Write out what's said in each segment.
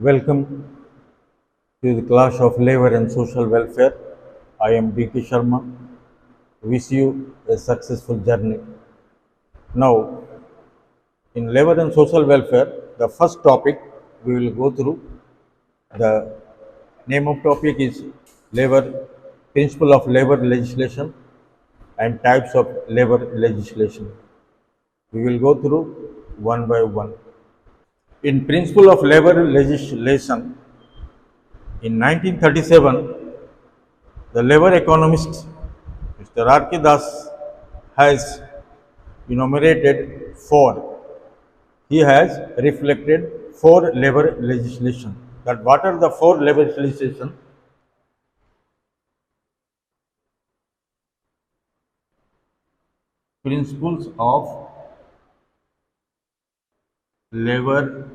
Welcome to the class of labor and social welfare. I am BP Sharma. Wish you a successful journey. Now, in labor and social welfare, the first topic we will go through. The name of topic is labor principle of labor legislation and types of labor legislation. We will go through one by one. In principle of labor legislation, in 1937, the labor economist Mr. R.K. Das has enumerated four. He has reflected four labor legislation. That what are the four labor legislation? Principles of labor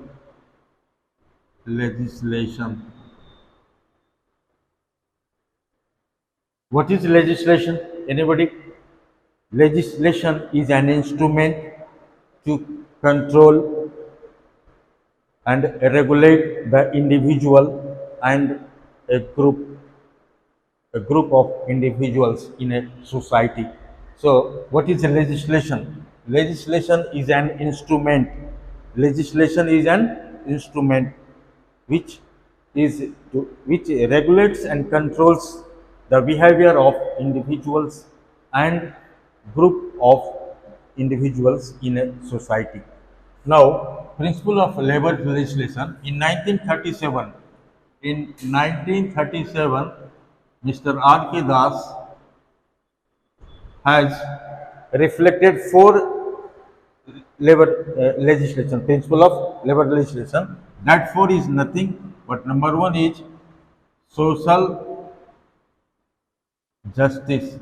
legislation. What is legislation? Anybody? Legislation is an instrument to control and regulate the individual and a group of individuals in a society. So, what is legislation? Legislation is an instrument. Legislation is an instrument which which regulates and controls the behavior of individuals and group of individuals in a society. Now, principle of labor legislation in 1937. In 1937, Mr. R.K. Das has reflected four labor legislation, principle of labor legislation. That four is nothing but number one is social justice.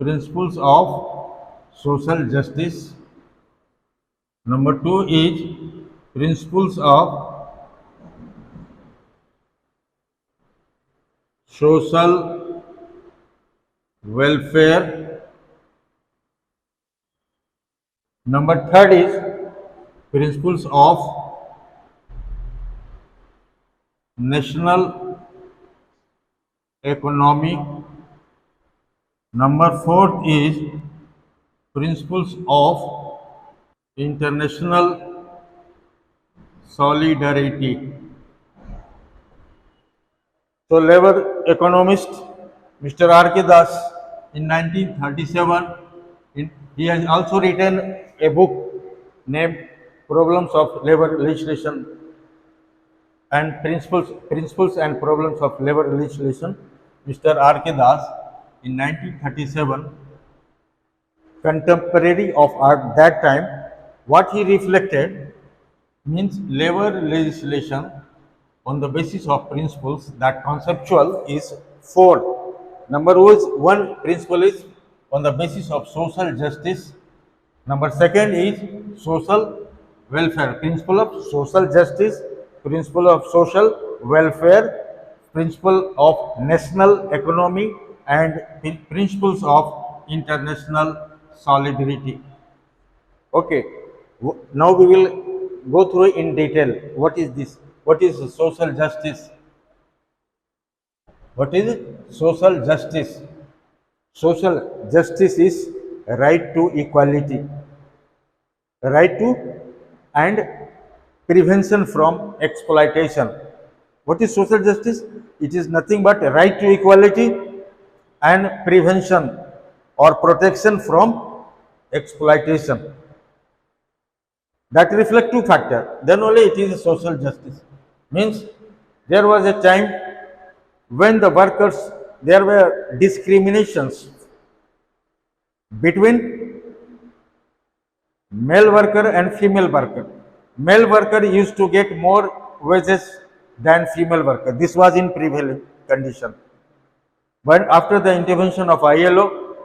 Principles of social justice. Number two is principles of social welfare. Number third is principles of national economy. Number fourth is principles of international solidarity. So, labor economist Mr. R.K. Das in 1937, he has also written a book named Problems of Labor Legislation and Principles and Problems of Labor Legislation. Mr. R.K. Das in 1937, contemporary of that time, what he reflected means labor legislation on the basis of principles. That conceptual is four. Number one principle is on the basis of social justice. Number second is social welfare, principle of social justice, principle of social welfare, principle of national economy, and principles of international solidarity. Okay, now we will go through in detail. What is this? What is social justice? What is social justice? Social justice is right to equality, right to and prevention from exploitation. What is social justice? It is nothing but right to equality and prevention or protection from exploitation. That reflect two factors. Then only it is social justice. Means there was a time when the workers, there were discriminations between male worker and female worker. Male worker used to get more wages than female worker. This was in prevailing condition. But after the intervention of ILO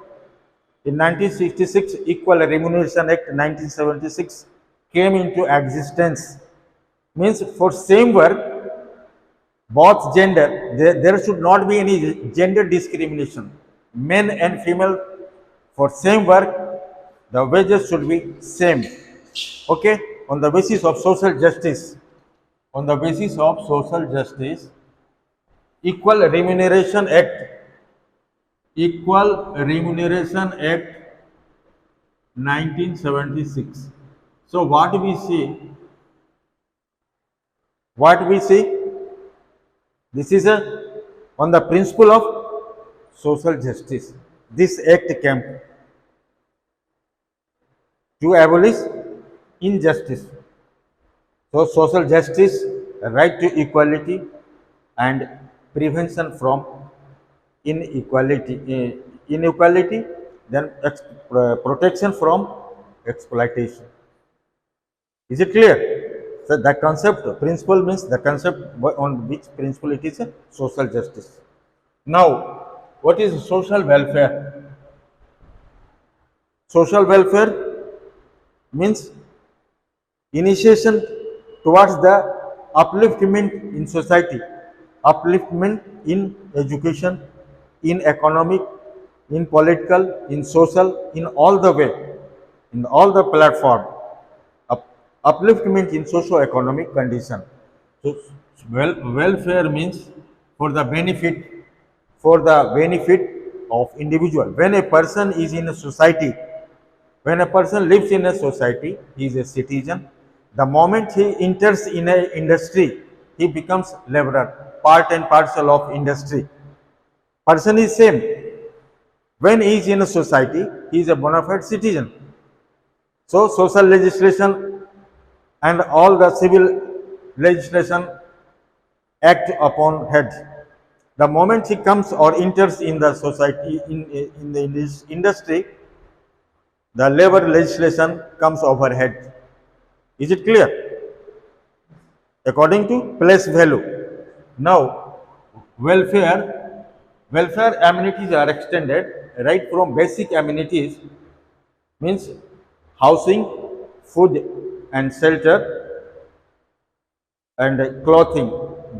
in 1966, Equal Remuneration Act 1976 came into existence. Means for same work, both gender, there should not be any gender discrimination. Men and female, for same work, the wages should be same. Okay. on the basis of social justice, on the basis of social justice, Equal Remuneration Act, Equal Remuneration Act 1976. So what we see, this is a on the principle of social justice. This act came to abolish injustice. So social justice, right to equality, and prevention from inequality, then protection from exploitation. Is it clear? So the concept, principle means the concept on which principle it is a social justice. Now, what is social welfare? Social welfare means initiation towards the upliftment in society, upliftment in education, in economic, in political, in social, in all the way, in all the platform, upliftment in socio-economic condition. So, welfare means for the benefit of individual. When a person is in a society, when a person lives in a society, he is a citizen. The moment he enters in a industry, he becomes laborer, part and parcel of industry. Person is same. When he is in a society, he is a bona fide citizen. So social legislation and all the civil legislation act upon head. The moment he comes or enters in the society, in the industry, the labor legislation comes overhead. Is it clear? According to place value. Now, welfare amenities are extended right from basic amenities, means housing, food and shelter, and clothing.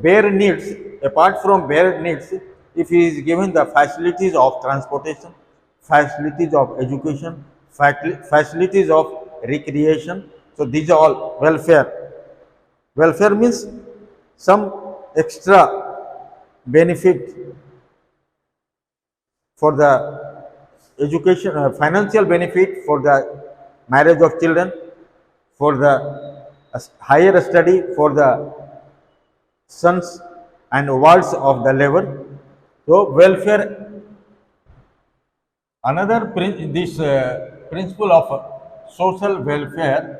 Bare needs, apart from bare needs, if he is given the facilities of transportation, facilities of education, facilities of recreation, so these are all welfare. Welfare means some extra benefit for the education, financial benefit for the marriage of children, for the higher study for the sons and wards of the labor. So welfare, another this principle of social welfare,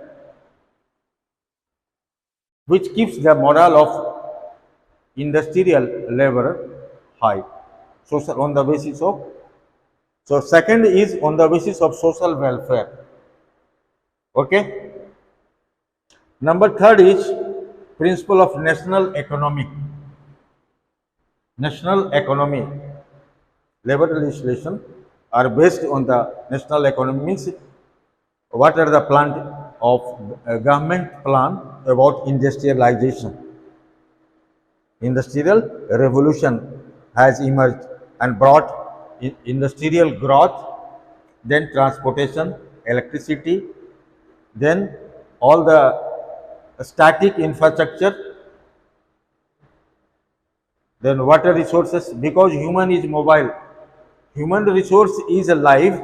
which keeps the morale of industrial laborer high. Social on the basis of, so second is on the basis of social welfare. Okay. Number third is principle of national economy. National economy, labor legislation are based on the national economy, means what are the plan of government plan about industrialization. Industrial revolution has emerged and brought industrial growth, then transportation, electricity, then all the static infrastructure, then water resources, because human is mobile. Human resource is alive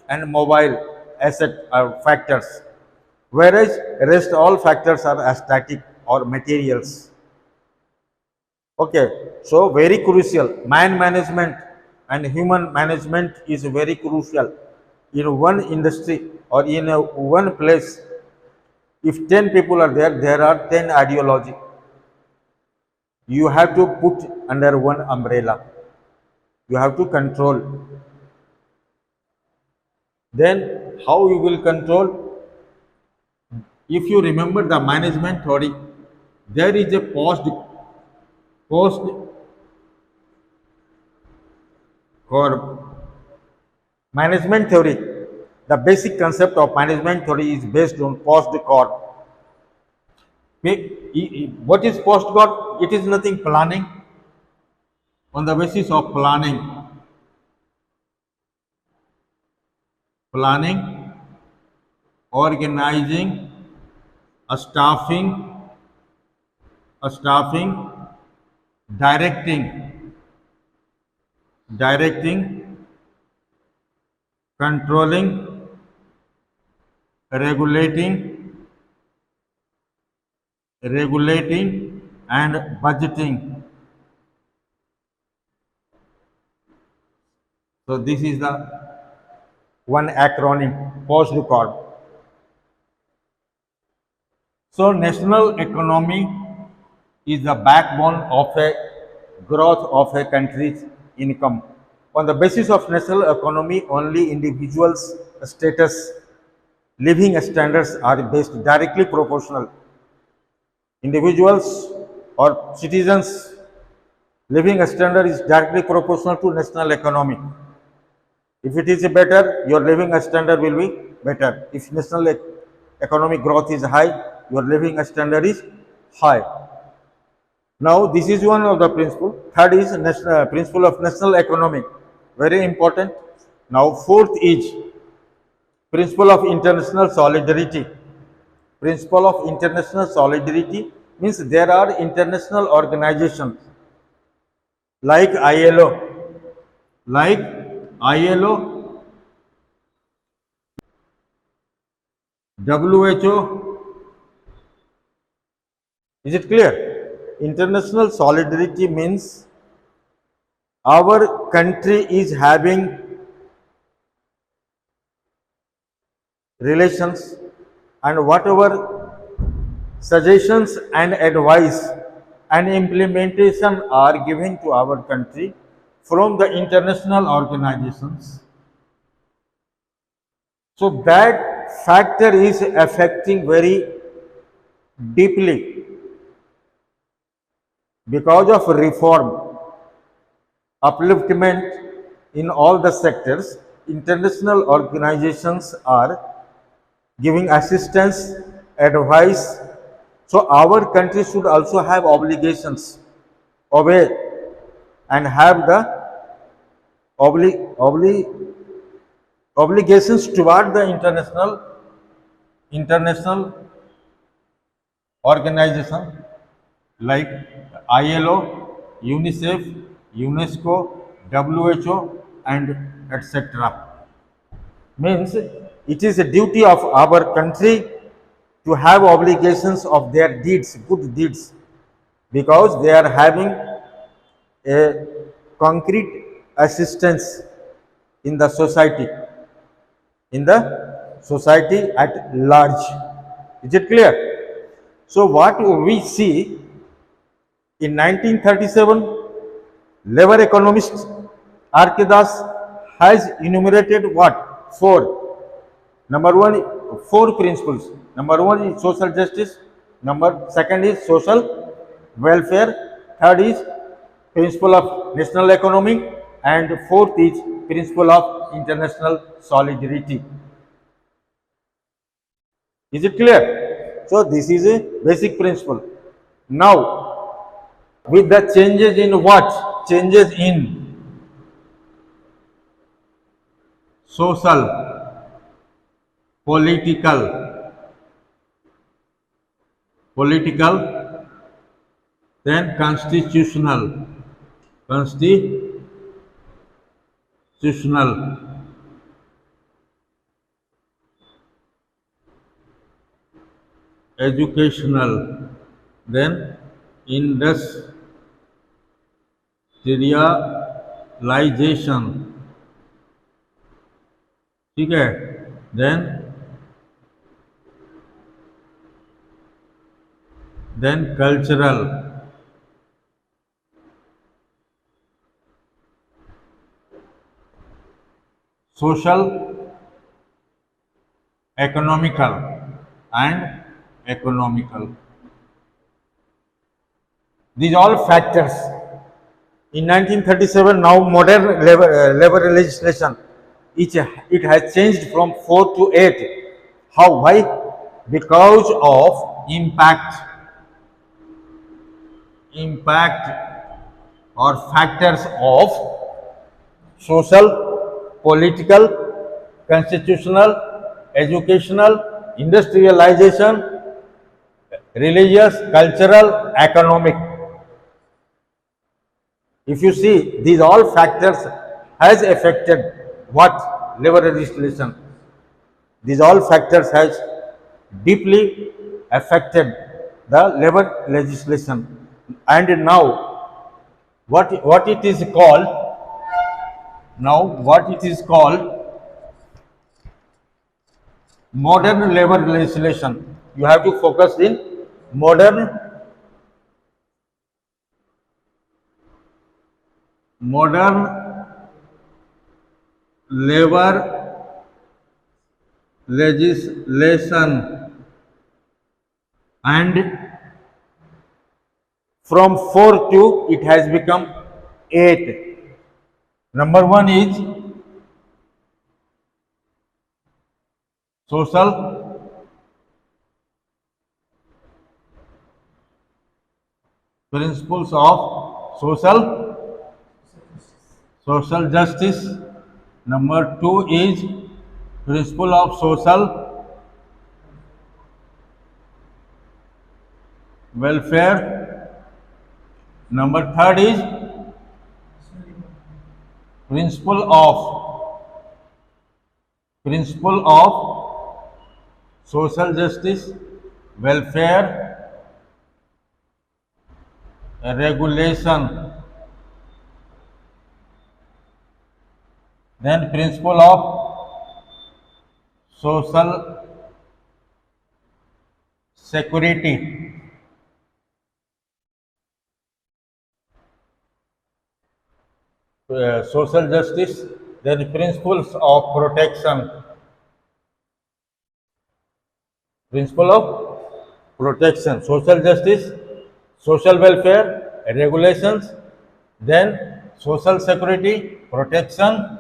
and mobile asset are factors, whereas rest all factors are static or materials. Okay, so very crucial. Man management and human management is very crucial in one industry or in one place. If 10 people are there, there are 10 ideology. You have to put under one umbrella. You have to control. Then how you will control? If you remember the management theory, there is a post or management theory. The basic concept of management theory is based on post core. What is post core? It is nothing planning. On the basis of planning, organizing, a staffing, directing, controlling, regulating and budgeting. So this is the one acronym, post record. So national economy is the backbone of a growth of a country's income. On the basis of national economy, only individuals' status, living standards are based directly proportional. Individuals or citizens' living standard is directly proportional to national economy. If it is better, your living standard will be better. If national economic growth is high, your living standard is high. Now, this is one of the principle. Third is principle of national economy, very important. Now, fourth is principle of international solidarity. Principle of international solidarity means there are international organizations like ILO, WHO. Is it clear? International solidarity means our country is having relations and whatever suggestions and advice and implementation are given to our country from the international organizations. So that factor is affecting very deeply because of reform, upliftment in all the sectors. International organizations are giving assistance, advice. So our country should also have obligations, obey and have the obligations toward the international organization like ILO, UNICEF, UNESCO, WHO and etc. Means it is a duty of our country to have obligations of their deeds, good deeds, because they are having a concrete assistance in the society, at large. Is it clear? So what we see in 1937, labor economist R.K. Das has enumerated what? Four principles. Number one is social justice. Second is social welfare. Third is principle of national economy. And fourth is principle of international solidarity. Is it clear? So this is a basic principle. Now, with the changes in what? Changes in social, political, then constitutional, educational, then industrialization. ठीक है, then cultural, social, economical and economical. These all factors. In 1937, now modern labor legislation, it has changed from 4 to 8. How? Why? Because of impact or factors of social, political, constitutional, educational, industrialization, religious, cultural, economic. If you see, these all factors has affected what? Labor legislation. These all factors has deeply affected the labor legislation. And now, what it is called? Now, what it is called? Modern labor legislation. You have to focus in modern labor legislation, and from 4 to it has become 8. Number 1 is social principles of social justice. Number 2 is principle of social welfare. Number 3rd is principle of social justice, welfare, regulation. Then principle of social security. Social justice, then principles of protection. Principle of protection, social justice, social welfare, regulations, then social security, protection,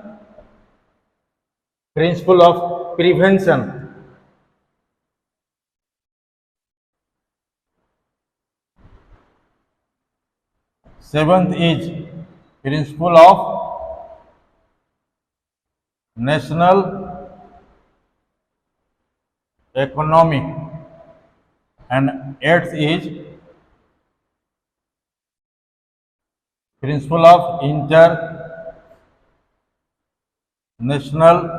principle of prevention. Seventh is principle of national economy, and eighth is principle of international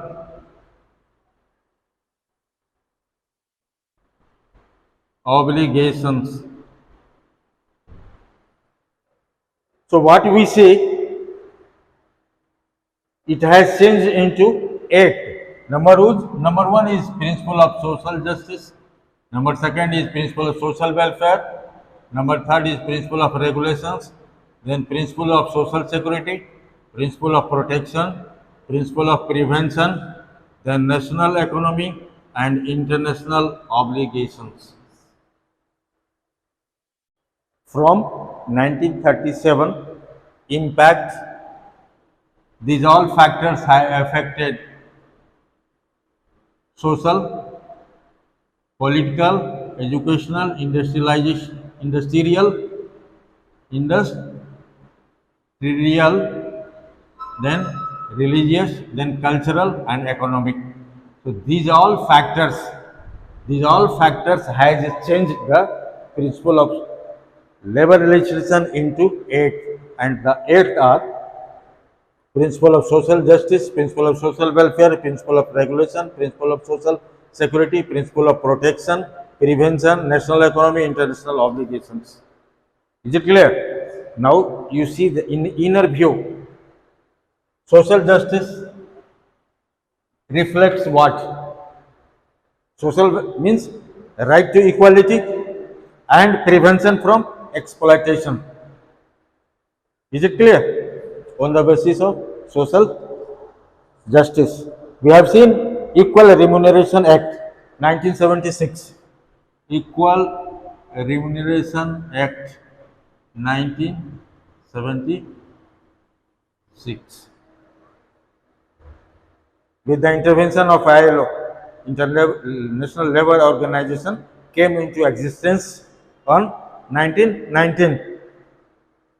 obligations. So what we say, it has changed into 8. Number 1 is principle of social justice. Number 2nd is principle of social welfare. Number 3rd is principle of regulations. Then principle of social security, principle of protection, principle of prevention, then national economy and international obligations. From 1937, impact, these all factors have affected social, political, educational, industrial, then religious, then cultural and economic. So these all factors has changed the principle of labor legislation into 8, and the 8 are principle of social justice, principle of social welfare, principle of regulation, principle of social security, principle of protection, prevention, national economy, international obligations. Is it clear? Now you see the inner view. Social justice reflects what? Social means right to equality and prevention from exploitation. Is it clear? On the basis of social justice, we have seen Equal Remuneration Act 1976. Equal Remuneration Act 1976. With the intervention of ILO, International Labour Organization, came into existence on 1919.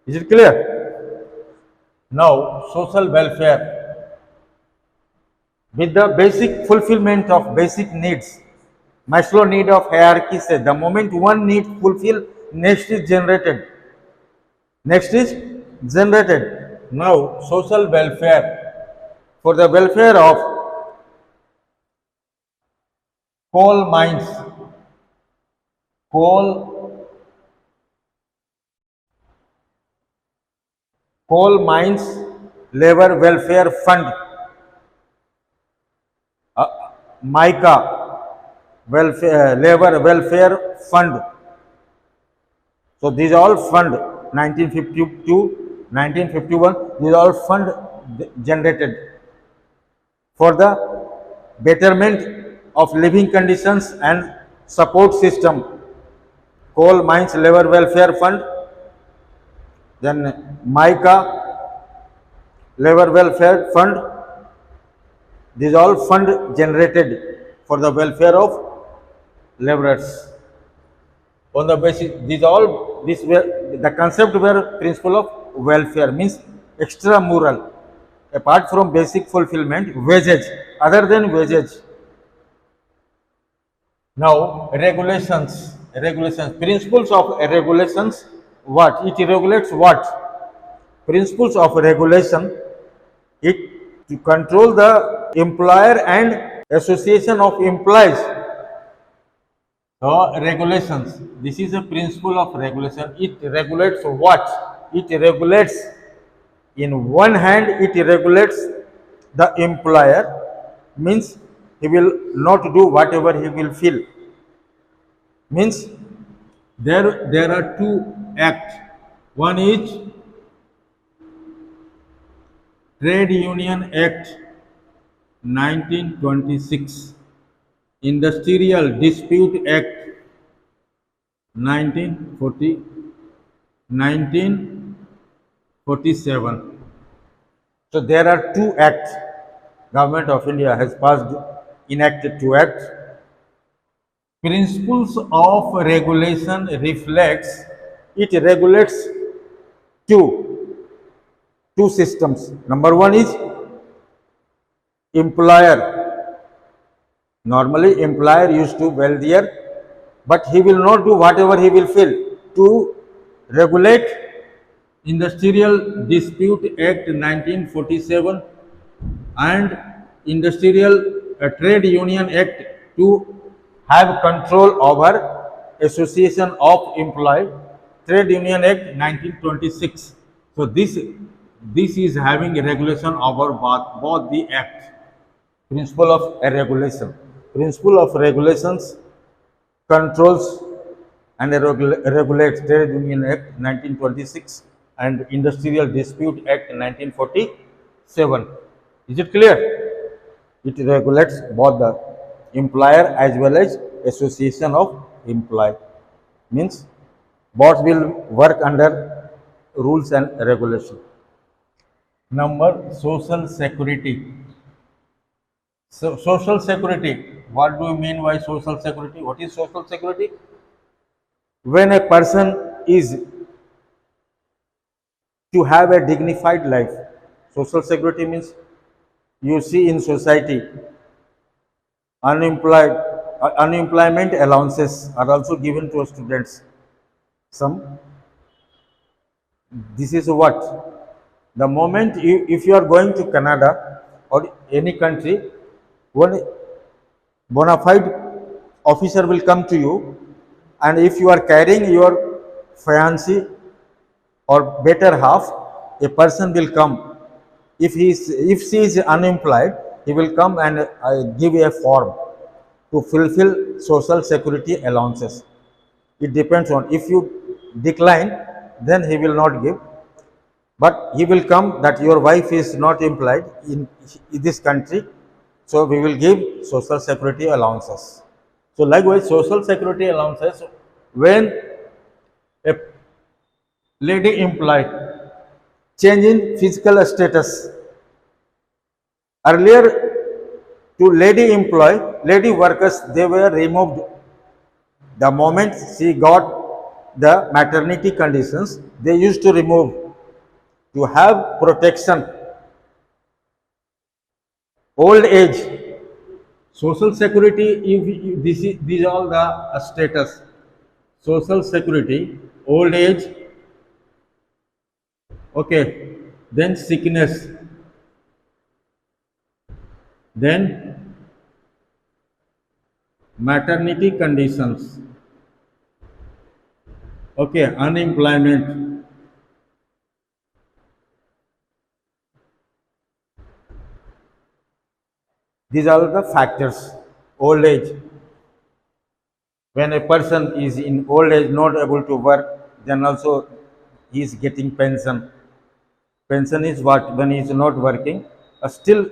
Is it clear? Now, social welfare, with the basic fulfillment of basic needs Maslow need of hierarchy says the moment one need fulfill, next is generated. Next is generated. Now, social welfare. For the welfare of coal mines, coal coal mines labor welfare fund, uh, MICA welfare labor welfare fund. So these all fund 1952, 1951. These all fund generated for the betterment of living conditions and support system. Coal mines labor welfare fund, then MICA labor welfare fund. These all fund generated for the welfare of laborers. On the basis, these all this were the concept were principle of welfare means extramural, apart from basic fulfillment, wages, other than wages. Now regulations, principles of regulations. What it regulates? What principles of regulation? It to control the employer and association of employees. Regulations. This is a principle of regulation. It regulates what? It regulates, in one hand, it regulates the employer, means he will not do whatever he will feel. Means there are two acts. One is Trade Union Act 1926, Industrial Dispute Act 1940, 1947. So there are two acts. Government of India has passed, enacted two acts. Principles of regulation reflects, it regulates two systems. Number one is employer. Normally, employer used to wealthier, but he will not do whatever he will feel. To regulate, Industrial Dispute Act 1947 and Industrial Trade Union Act to have control over association of employee, Trade Union Act 1926. So this is having a regulation over both the acts. Principle of a regulation. Principle of regulations controls and regulates Trade Union Act 1926 and Industrial Dispute Act 1947. Is it clear? It regulates both the employer as well as association of employee. Means both will work under rules and regulation. Number social security. So social security. What do you mean by social security? What is social security? When a person is to have a dignified life. Social security means you see in society unemployment allowances are also given to students. This is what the moment if you are going to Canada or any country, one bona fide officer will come to you, and if you are carrying your fiancé or better half, a person will come. If she is unemployed, he will come and give a form to fulfill social security allowances. It depends on, if you decline, then he will not give, but he will come that your wife is not employed in this country, so we will give social security allowances. So likewise, social security allowances, when a lady employed, change in physical status. Earlier, to lady workers, they were removed. The moment she got the maternity conditions, they used to remove to have protection. Old age, social security, these are all the status. Social security, old age, okay, then sickness, then maternity conditions, okay, unemployment, these are the factors. Old age, when a person is in old age not able to work, then also he is getting pension. Pension is what? When he is not working, still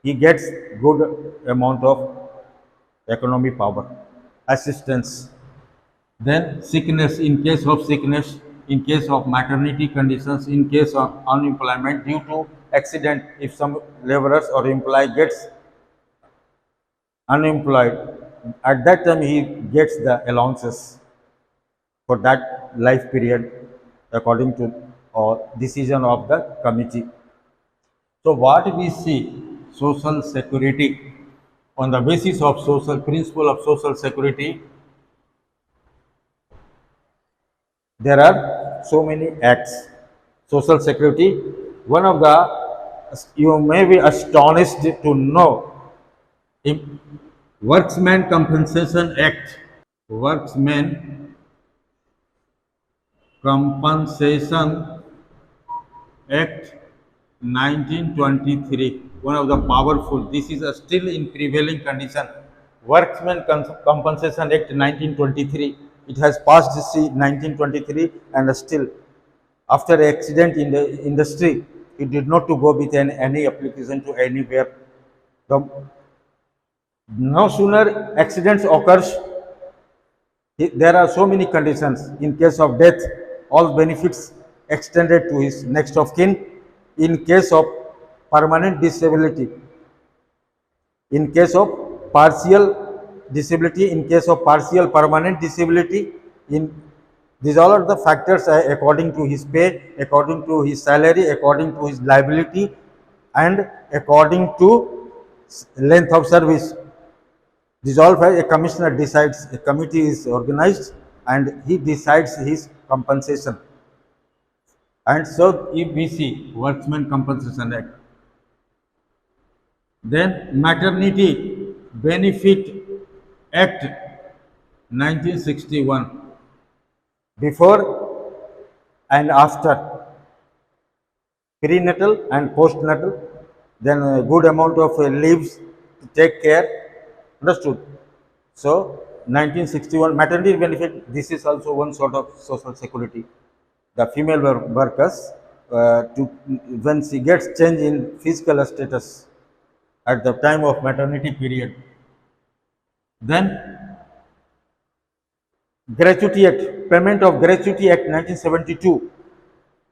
he gets good amount of economic power, assistance. Then sickness, in case of sickness, in case of maternity conditions, in case of unemployment due to accident, if some laborers or employee gets unemployed, at that time he gets the allowances for that life period according to decision of the committee. So what we see, social security, on the basis of social principle of social security, there are so many acts. Social security, one of the, you may be astonished to know, in Workman Compensation Act, Workman Compensation Act 1923, one of the powerful, this is a still in prevailing condition. Workmen Compensation Act 1923, it has passed C 1923, and still after accident in the industry, it did not to go with any application to anywhere. The, no sooner accidents occurs, there are so many conditions. In case of death, all benefits extended to his next of kin. In case of permanent disability, in case of partial disability, in case of partial permanent disability, in these all are the factors according to his pay, according to his salary, according to his liability, and according to length of service. Dissolve by a commissioner decides, a committee is organized and he decides his compensation. And so if we see Workmen Compensation Act, then Maternity Benefit Act 1961, before and after, prenatal and postnatal, then a good amount of leaves to take care, understood. So 1961 maternity benefit, this is also one sort of social security. The female workers, to when she gets change in physical status at the time of maternity period. Then Gratuity Act, Payment of Gratuity Act 1972,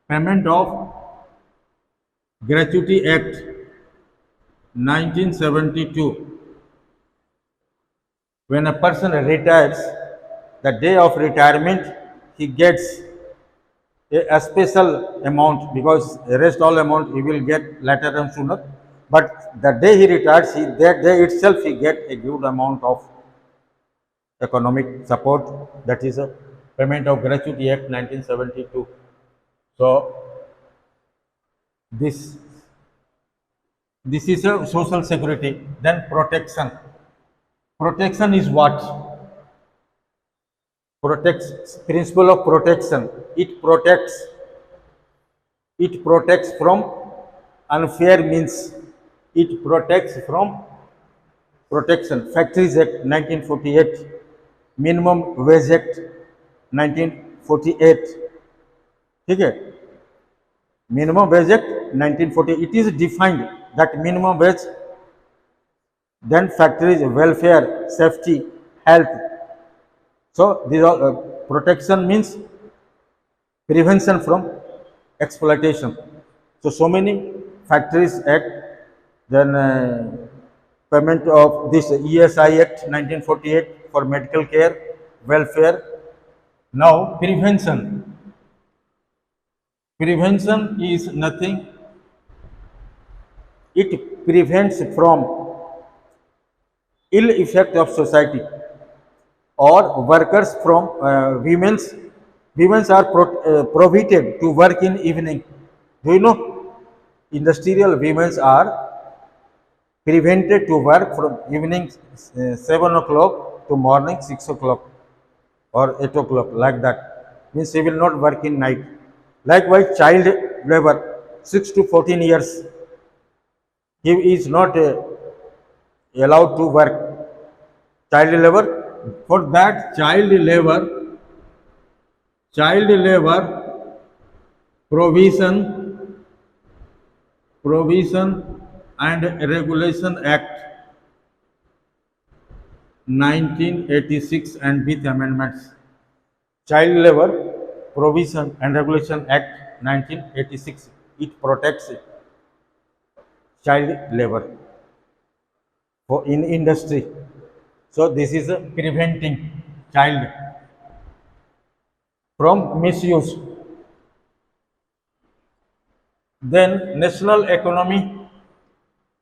Payment of Gratuity Act 1972. When a person retires, the day of retirement, he gets a special amount, because the rest all amount he will get later and sooner. But the day he retires, that day itself he get a good amount of economic support. That is a Payment of Gratuity Act 1972. So this is a social security. Then protection. Protection is what? Protects, principle of protection. It protects from unfair means. It protects from protection. Factories Act 1948, Minimum Wage Act 1948. ठीक है, Minimum Wage Act 1940, it is defined that minimum wage, then factories, welfare, safety, health. So these are protection means prevention from exploitation. So many factories act, then payment of this ESI Act 1948 for medical care, welfare. Now prevention. Prevention is nothing. It prevents from ill effect of society, or workers from women's are prohibited to work in evening. Do you know? Industrial women's are prevented to work from evening 7 o'clock to morning 6 o'clock or 8 o'clock, like that. Means they will not work in night. Likewise, child labor, 6 to 14 years, he is not allowed to work. Child labor, for that child labor provision and regulation act 1986 and with amendments. Child labor provision and regulation act 1986, it protects child labor for in industry. So this is preventing child from misuse. Then national economy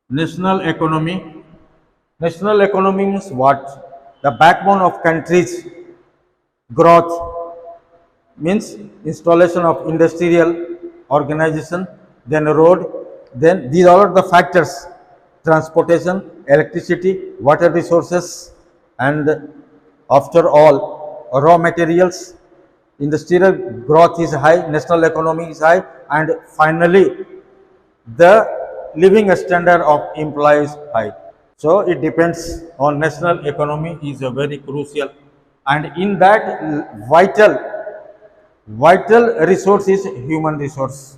means what? The backbone of country's growth, means installation of industrial organization, then road, then these are the factors: transportation, electricity, water resources, and after all, raw materials. Industrial growth is high, national economy is high, and finally, the living standard of employees high. So it depends on national economy is a very crucial, and in that vital resource is human resource.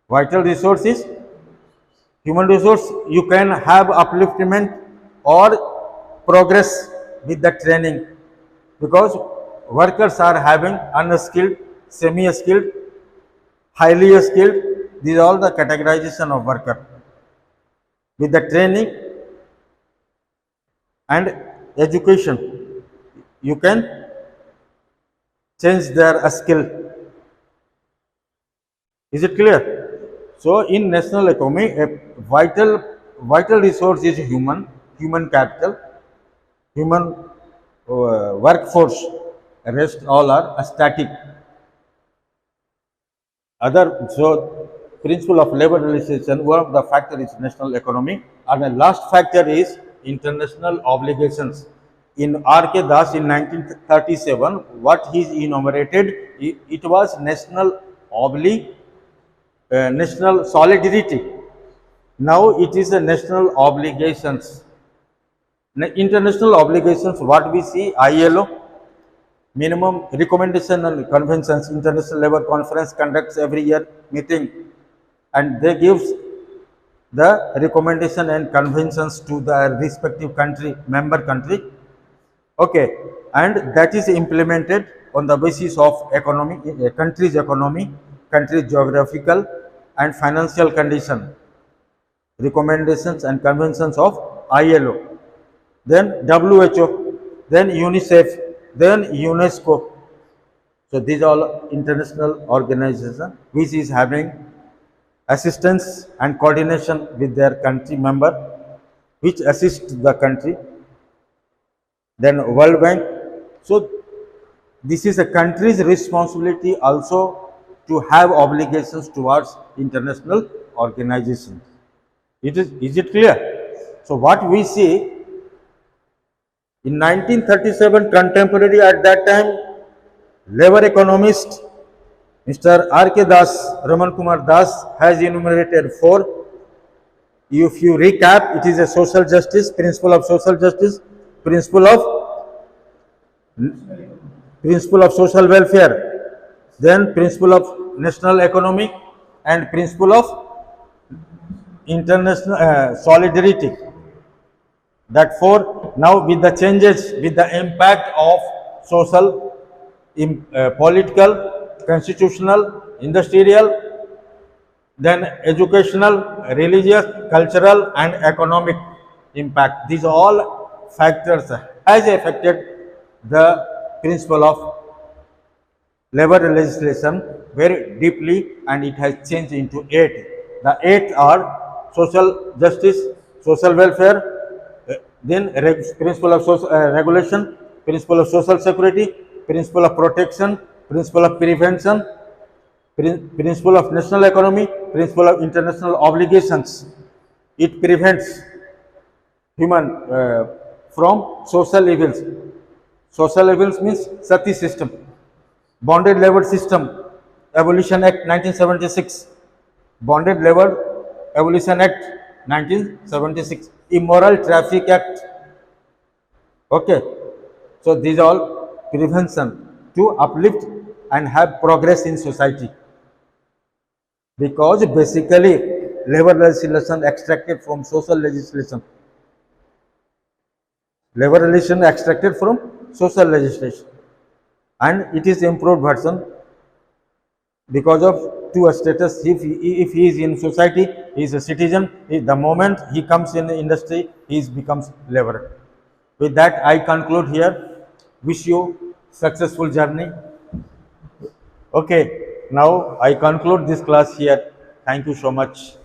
Vital resource is human resource. You can have upliftment or progress with the training, because workers are having unskilled, semi-skilled, highly skilled. These are all the categorization of worker. With the training and education, you can change their skill. Is it clear? So in national economy, a vital resource is human capital, human workforce. Rest all are static. So principle of labor relaxation, one of the factor is national economy, and the last factor is international obligations. In R.K. Das in 1937, what he enumerated, it was national solidarity. Now it is a national obligations. International obligations, what we see, ILO, minimum recommendation and conventions. International Labour Conference conducts every year meeting, and they gives the recommendation and conventions to the respective member country. Okay, and that is implemented on the basis of economy, a country's economy, country's geographical and financial condition. Recommendations and conventions of ILO, then WHO, then UNICEF, then UNESCO. So these are all international organizations which is having assistance and coordination with their country member, which assist the country. Then World Bank. So this is a country's responsibility also to have obligations towards international organizations. Is it clear? So what we see in 1937, contemporary at that time, labor economist Mr. R.K. Das, Raman Kumar Das has enumerated 4. If you recap, it is a social justice, principle of social justice, principle of social welfare, then principle of national economy, and principle of international solidarity. That 4. Now with the changes, with the impact of social, political, constitutional, industrial, then educational, religious, cultural, and economic impact. These all factors has affected the principle of labor legislation very deeply, and it has changed into 8. The 8 are social justice, social welfare, Then principle of social, regulation, principle of social security, principle of protection, principle of prevention, principle of national economy, principle of international obligations. It prevents human from social evils. Social evils means sati system, bonded labor system, Abolition Act 1976, Bonded Labor Abolition Act 1976, Immoral Traffic Act. Okay, so these are all prevention to uplift and have progress in society, because basically labor legislation extracted from social legislation. Labor legislation extracted from social legislation, and it is improved version because of two status. If he is in society, he is a citizen. The moment he comes in the industry, he becomes laborer. With that, I conclude here. Wish you successful journey. Okay, now I conclude this class here. Thank you so much.